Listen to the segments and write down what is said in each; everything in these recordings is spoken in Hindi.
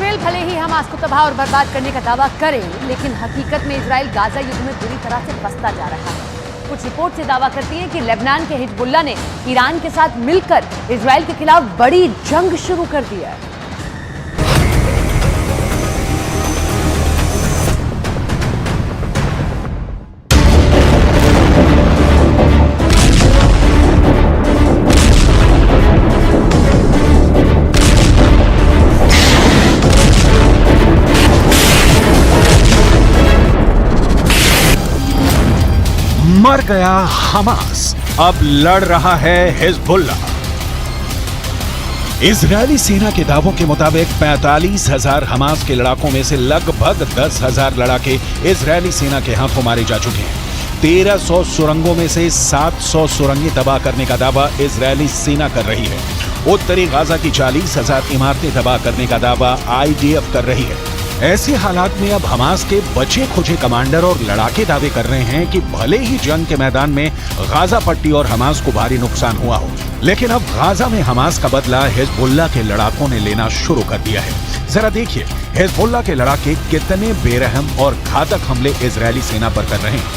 इजराइल भले ही हमास को तबाह और बर्बाद करने का दावा करे, लेकिन हकीकत में इजराइल गाजा युद्ध में बुरी तरह से फंसता जा रहा है। कुछ रिपोर्ट से दावा करती हैं कि लेबनान के हिजबुल्लाह ने ईरान के साथ मिलकर इजराइल के खिलाफ बड़ी जंग शुरू कर दी है। मर गया हमास, अब लड़ रहा है हिजबुल्लाह। इजरायली सेना के दावों के मुताबिक 45,000 हमास के लड़ाकों में से लगभग 10,000 लड़ाके इजरायली सेना के हाथों मारे जा चुके हैं। 1300 सुरंगों में से 700 सुरंगें तबाह करने का दावा इजरायली सेना कर रही है। उत्तरी गाजा की 40,000 इमारतें तबाह करने का दावा IDF कर रही है। ऐसे हालात में अब हमास के बचे खुचे कमांडर और लड़ाके दावे कर रहे हैं कि भले ही जंग के मैदान में गाजा पट्टी और हमास को भारी नुकसान हुआ हो, लेकिन अब गाजा में हमास का बदला हिजबुल्लाह के लड़ाकों ने लेना शुरू कर दिया है। जरा देखिए हिजबुल्लाह के लड़ाके कितने बेरहम और घातक हमले इजरायली सेना पर कर रहे हैं।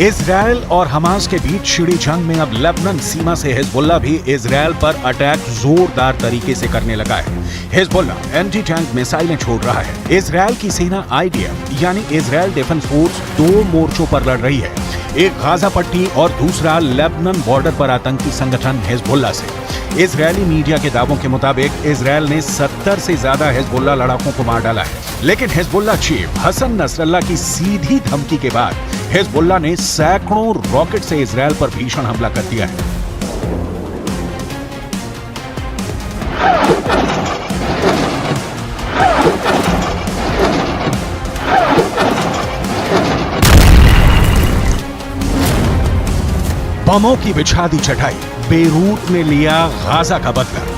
इजरायल और हमास के बीच छिड़ी जंग में अब लेबनान सीमा से हिजबुल्लाह भी इजरायल पर अटैक जोरदार तरीके से करने लगा है। हिजबुल्लाह एंटी टैंक मिसाइलें छोड़ रहा है। इजरायल की सेना IDF यानी इजरायल डिफेंस फोर्स 2 मोर्चों पर लड़ रही है, एक गाजा पट्टी और दूसरा लेबनान बॉर्डर पर आतंकी संगठन हिजबुल्लाह से। इजरायली मीडिया के दावों के मुताबिक इजरायल ने 70 से ज्यादा हिजबुल्लाह लड़ाकों को मार डाला है, लेकिन हिजबुल्लाह चीफ हसन नसरल्लाह की सीधी धमकी के बाद हिजबुल्लाह ने सैकड़ों रॉकेट से इजरायल पर भीषण हमला कर दिया है। बमों की बिछा दी चटाई, बेरूत ने लिया गाजा का बदला।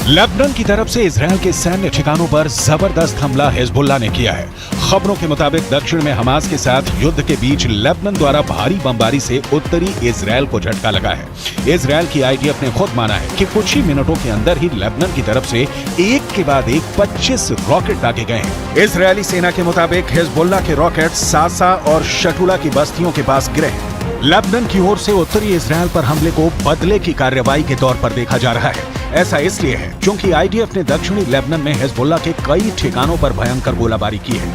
लेबनान की तरफ से इजरायल के सैन्य ठिकानों पर जबरदस्त हमला हिजबुल्लाह ने किया है। खबरों के मुताबिक दक्षिण में हमास के साथ युद्ध के बीच लेबनान द्वारा भारी बमबारी से उत्तरी इजरायल को झटका लगा है। इजरायल की IDF ने खुद माना है कि कुछ ही मिनटों के अंदर ही लेबनान की तरफ से एक के बाद एक 25 रॉकेट दागे गए हैं। इजरायली सेना के मुताबिक हिजबुल्लाह के रॉकेट सासा और शटुला की बस्तियों के पास गिरे हैं। लेबनान की ओर से उत्तरी इजरायल पर हमले को बदले की कार्रवाई के तौर पर देखा जा रहा है। ऐसा इसलिए है क्योंकि IDF ने दक्षिणी लेबनान में हिजबुल्लाह के कई ठिकानों पर भयंकर गोलाबारी की है।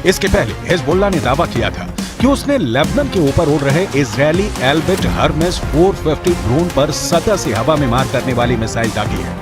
इसके पहले हिजबुल्लाह ने दावा किया था कि उसने लेबनान के ऊपर उड़ रहे इजरायली एल्बिट हर्मेस 450 ड्रोन पर सतह से हवा में मार करने वाली मिसाइल दागी है।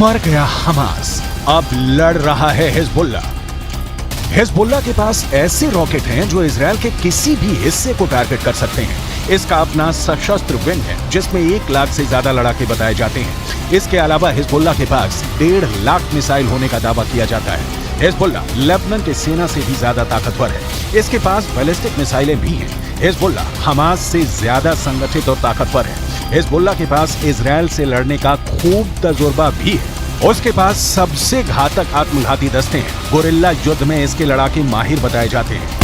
मर गया हमास, अब लड़ रहा है हिजबुल्लाह। हिजबुल्लाह के पास ऐसे रॉकेट हैं जो इजरायल के किसी भी हिस्से को टारगेट कर सकते हैं। इसका अपना सशस्त्र विंग है जिसमें 1 लाख से ज्यादा लड़ाके बताए जाते हैं। इसके अलावा हिजबुल्लाह के पास 1.5 लाख मिसाइल होने का दावा किया जाता है। हिजबुल्लाह लेबनान के सेना से भी ज्यादा ताकतवर है। इसके पास बैलिस्टिक मिसाइलें भी हैं। हिजबुल्लाह हमास से ज्यादा संगठित और ताकतवर है। हिजबुल्लाह के पास इजरायल से लड़ने का खूब तजुर्बा भी है। उसके पास सबसे घातक आत्मघाती दस्ते हैं। गुरिल्ला युद्ध में इसके लड़ाके माहिर बताए जाते हैं।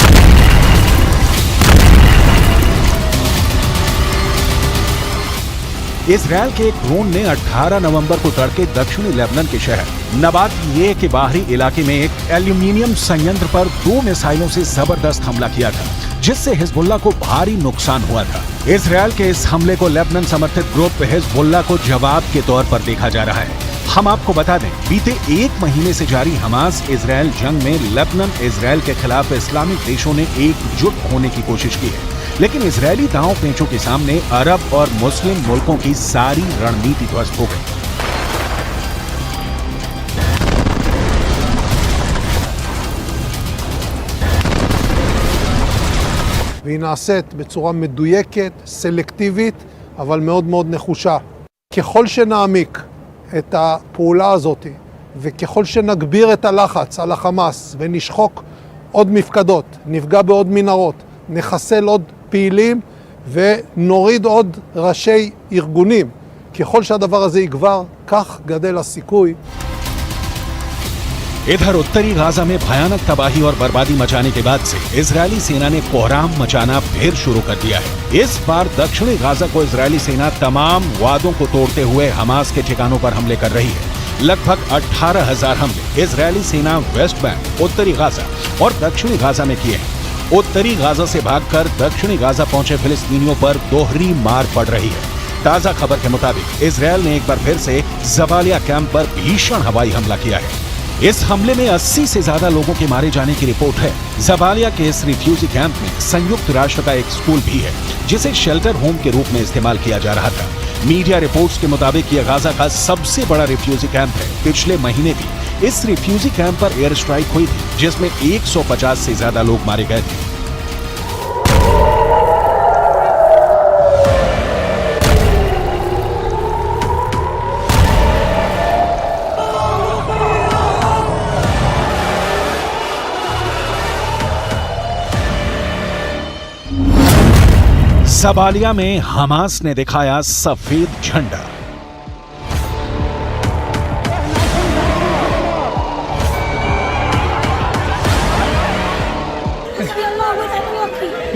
इजरायल के एक ड्रोन ने 18 नवंबर को तड़के दक्षिणी लेबनान के शहर नबातिये के बाहरी इलाके में एक एल्यूमिनियम संयंत्र पर 2 मिसाइलों से जबरदस्त हमला किया था, जिससे हिजबुल्लाह को भारी नुकसान हुआ था। इजरायल के इस हमले को लेबनान समर्थित ग्रुप हिजबुल्लाह को जवाब के तौर पर देखा जा रहा है। हम आपको बता दें, बीते 1 महीने से जारी हमास इजरायल जंग में लेबनान इजरायल के खिलाफ इस्लामिक देशों ने एकजुट होने की कोशिश की है, लेकिन इजरायली दांव पेंचों के सामने अरब और मुस्लिम मुल्कों की सारी रणनीति ध्वस्त हो गई। והיא נעשית בצורה מדויקת, סלקטיבית, אבל מאוד מאוד נחושה. ככל שנעמיק את הפעולה הזאת, וככל שנגביר את הלחץ על החמאס ונשחוק עוד מפקדות, נפגע בעוד מנהרות, נחסל עוד פעילים ונוריד עוד ראשי ארגונים, ככל שהדבר הזה יגבר, כך גדל הסיכוי. इधर उत्तरी गाजा में भयानक तबाही और बर्बादी मचाने के बाद से इजरायली सेना ने कोहराम मचाना फिर शुरू कर दिया है। इस बार दक्षिणी गाजा को इजरायली सेना तमाम वादों को तोड़ते हुए हमास के ठिकानों पर हमले कर रही है। लगभग 18,000 हमले इजरायली सेना वेस्ट बैंक, उत्तरी गाजा और दक्षिणी गाजा में किए हैं। उत्तरी गाजा से भागकर दक्षिणी गाजा पहुंचे फिलिस्तीनियों पर दोहरी मार पड़ रही है। ताजा खबर के मुताबिक इजरायल ने एक बार फिर से जबालिया कैंप पर भीषण हवाई हमला किया है। इस हमले में 80 से ज्यादा लोगों के मारे जाने की रिपोर्ट है। जबालिया के इस रिफ्यूजी कैंप में संयुक्त राष्ट्र का एक स्कूल भी है, जिसे शेल्टर होम के रूप में इस्तेमाल किया जा रहा था। मीडिया रिपोर्ट्स के मुताबिक यह गाजा का सबसे बड़ा रिफ्यूजी कैंप है। पिछले महीने भी इस रिफ्यूजी कैंप पर एयर स्ट्राइक हुई थी, जिसमें 150 से ज्यादा लोग मारे गए थे। जबालिया में हमास ने दिखाया सफेद झंडा।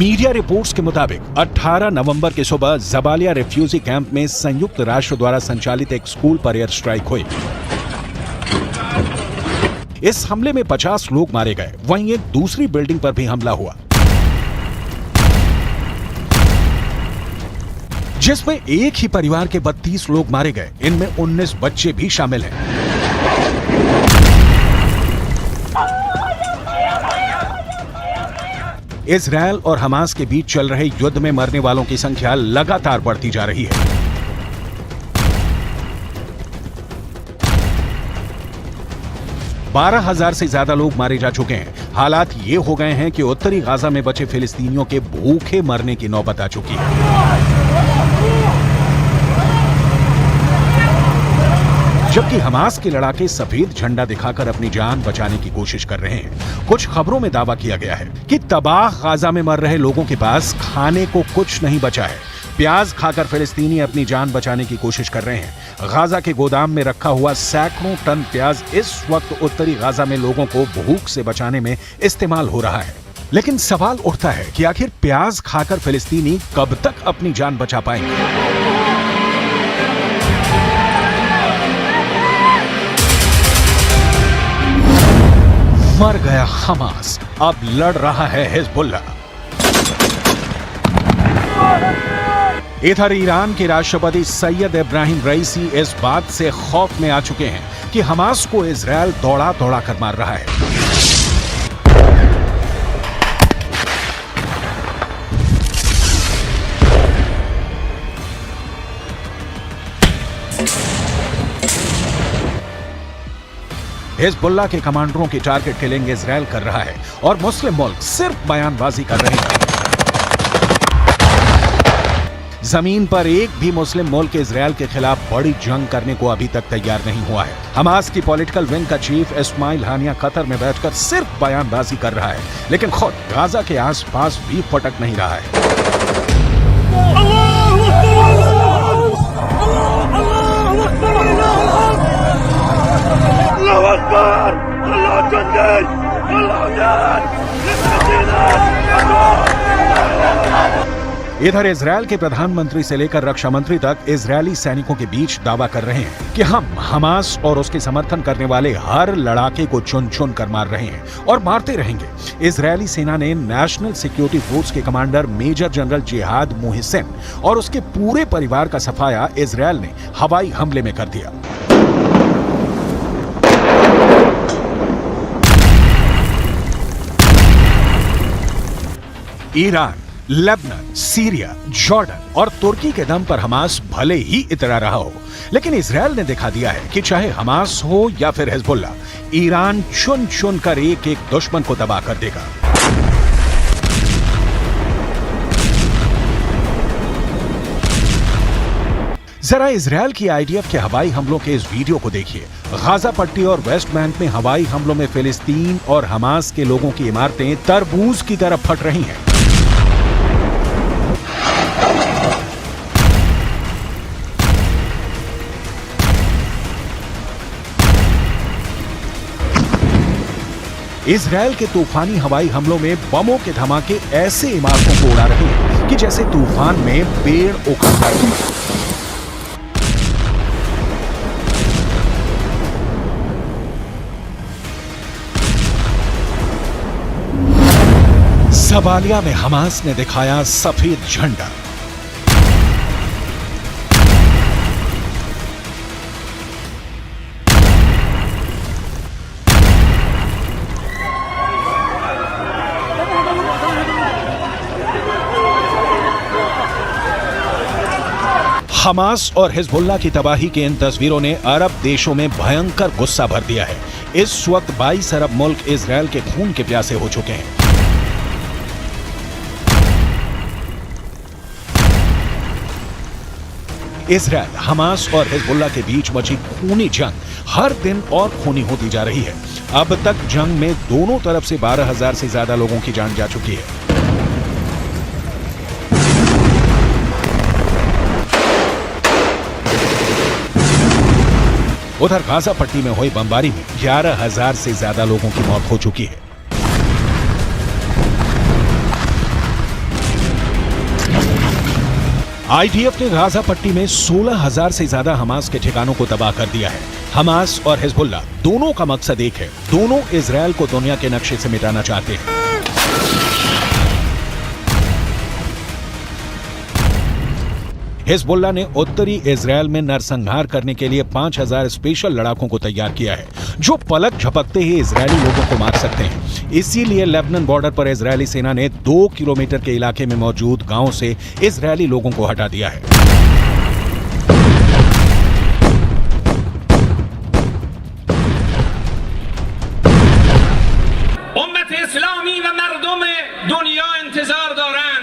मीडिया रिपोर्ट्स के मुताबिक 18 नवंबर की सुबह जबालिया रिफ्यूजी कैंप में संयुक्त राष्ट्र द्वारा संचालित एक स्कूल पर एयर स्ट्राइक हुई। इस हमले में 50 लोग मारे गए। वहीं एक दूसरी बिल्डिंग पर भी हमला हुआ, जिसमें एक ही परिवार के 32 लोग मारे गए। इनमें 19 बच्चे भी शामिल हैं। इजरायल और हमास के बीच चल रहे युद्ध में मरने वालों की संख्या लगातार बढ़ती जा रही है। बारह 12,000 से ज्यादा लोग मारे जा चुके हैं। हालात ये हो गए हैं कि उत्तरी गाजा में बचे फिलिस्तीनियों के भूखे मरने की नौबत आ चुकी है। जबकि हमास के लड़ाके सफेद झंडा दिखाकर अपनी जान बचाने की कोशिश कर रहे हैं। कुछ खबरों में दावा किया गया है कि तबाह गाजा में मर रहे लोगों के पास खाने को कुछ नहीं बचा है। प्याज खाकर फिलिस्तीनी अपनी जान बचाने की कोशिश कर रहे हैं। गाजा के गोदाम में रखा हुआ सैकड़ों टन प्याज इस वक्त उत्तरी गाजा में लोगों को भूख से बचाने में इस्तेमाल हो रहा है। लेकिन सवाल उठता है कि आखिर प्याज खाकर फिलिस्तीनी कब तक अपनी जान बचा पाएंगे? मर गया हमास, अब लड़ रहा है हिजबुल्लाह। इधर ईरान के राष्ट्रपति सैयद इब्राहिम रईसी इस बात से खौफ में आ चुके हैं कि हमास को इजरायल दौड़ा दौड़ा कर मार रहा है। हिजबुल्लाह के कमांडरों की टारगेट किलिंग इजरायल कर रहा है और मुस्लिम मुल्क सिर्फ बयानबाजी कर रहे हैं। जमीन पर एक भी मुस्लिम मुल्क इजरायल के खिलाफ बड़ी जंग करने को अभी तक तैयार नहीं हुआ है। हमास की पॉलिटिकल विंग का चीफ इस्माइल हानिया कतर में बैठकर सिर्फ बयानबाजी कर रहा है, लेकिन खुद गाजा के आसपास भी फटक नहीं रहा है। इधर इजरायल के प्रधानमंत्री से लेकर रक्षा मंत्री तक इजरायली सैनिकों के बीच दावा कर रहे हैं कि हम हमास और उसके समर्थन करने वाले हर लड़ाके को चुन चुन कर मार रहे हैं और मारते रहेंगे। इजरायली सेना ने नेशनल सिक्योरिटी फोर्स के कमांडर मेजर जनरल जिहाद मोहसिन और उसके पूरे परिवार का सफाया इजरायल ने हवाई हमले में कर दिया। ईरान, लेबनान, सीरिया, जॉर्डन और तुर्की के दम पर हमास भले ही इतरा रहा हो, लेकिन इजरायल ने दिखा दिया है कि चाहे हमास हो या फिर हिजबुल्लाह, ईरान चुन चुन कर एक एक दुश्मन को तबाह कर देगा। जरा इजरायल की आईडीएफ के हवाई हमलों के इस वीडियो को देखिए। गाजा पट्टी और वेस्ट बैंक में हवाई हमलों में फिलिस्तीन और हमास के लोगों की इमारतें तरबूज की तरफ फट रही हैं। इजरायल के तूफानी हवाई हमलों में बमों के धमाके ऐसे इमारतों को उड़ा रहे हैं कि जैसे तूफान में पेड़ उखड़ रहे हैं। जबालिया में हमास ने दिखाया सफेद झंडा। हमास और हिजबुल्लाह की तबाही की इन तस्वीरों ने अरब देशों में भयंकर गुस्सा भर दिया है। इस वक्त 22 अरब मुल्क इजरायल के खून के प्यासे हो चुके हैं। इजरायल, हमास और हिजबुल्लाह के बीच मची खूनी जंग हर दिन और खूनी होती जा रही है। अब तक जंग में दोनों तरफ से 12,000 से ज्यादा लोगों की जान जा चुकी है। उधर गाजा पट्टी में हुई बमबारी में 11,000 से ज्यादा लोगों की मौत हो चुकी है। आईडीएफ ने गाजा पट्टी में 16,000 से ज्यादा हमास के ठिकानों को तबाह कर दिया है। हमास और हिजबुल्लाह दोनों का मकसद एक है, दोनों इजरायल को दुनिया के नक्शे से मिटाना चाहते हैं। हिजबुल्लाह ने उत्तरी इजरायल में नरसंहार करने के लिए 5,000 स्पेशल लड़ाकों को तैयार किया है, जो पलक झपकते ही इजरायली लोगों को मार सकते हैं। इसीलिए लेबनान बॉर्डर पर इजरायली सेना ने 2 किलोमीटर के इलाके में मौजूद गांवों से इजरायली लोगों को हटा दिया है। उम्मत इस्लामी व मर्दुम दुनिया इंतजार दौरान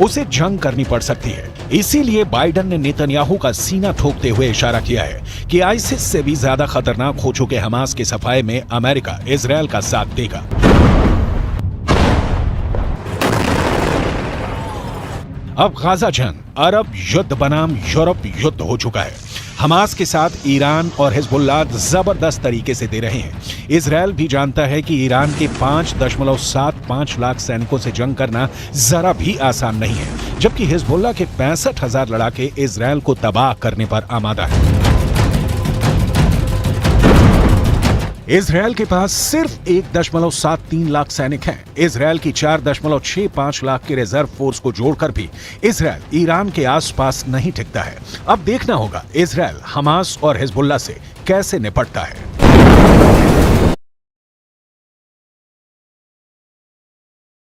उसे जंग करनी पड़ सकती है। इसीलिए बाइडन ने नेतन्याहू का सीना ठोकते हुए इशारा किया है कि आईसिस से भी ज्यादा खतरनाक हो चुके हमास के सफाये में अमेरिका इजरायल का साथ देगा। अब गाजा जंग अरब युद्ध बनाम यूरोप युद्ध हो चुका है। हमास के साथ ईरान और हिजबुल्लाह जबरदस्त तरीके से दे रहे हैं। इजरायल भी जानता है कि ईरान के 5.75 लाख सैनिकों से जंग करना जरा भी आसान नहीं है, जबकि हिजबुल्लाह के 65,000 लड़ाके इजरायल को तबाह करने पर आमादा है। इजरायल के पास सिर्फ 1.73 लाख सैनिक हैं। इजरायल की 4.65 लाख की रिजर्व फोर्स को जोड़कर भी इजरायल ईरान के आसपास नहीं टिकता है। अब देखना होगा इजरायल हमास और हिजबुल्लाह से कैसे निपटता है।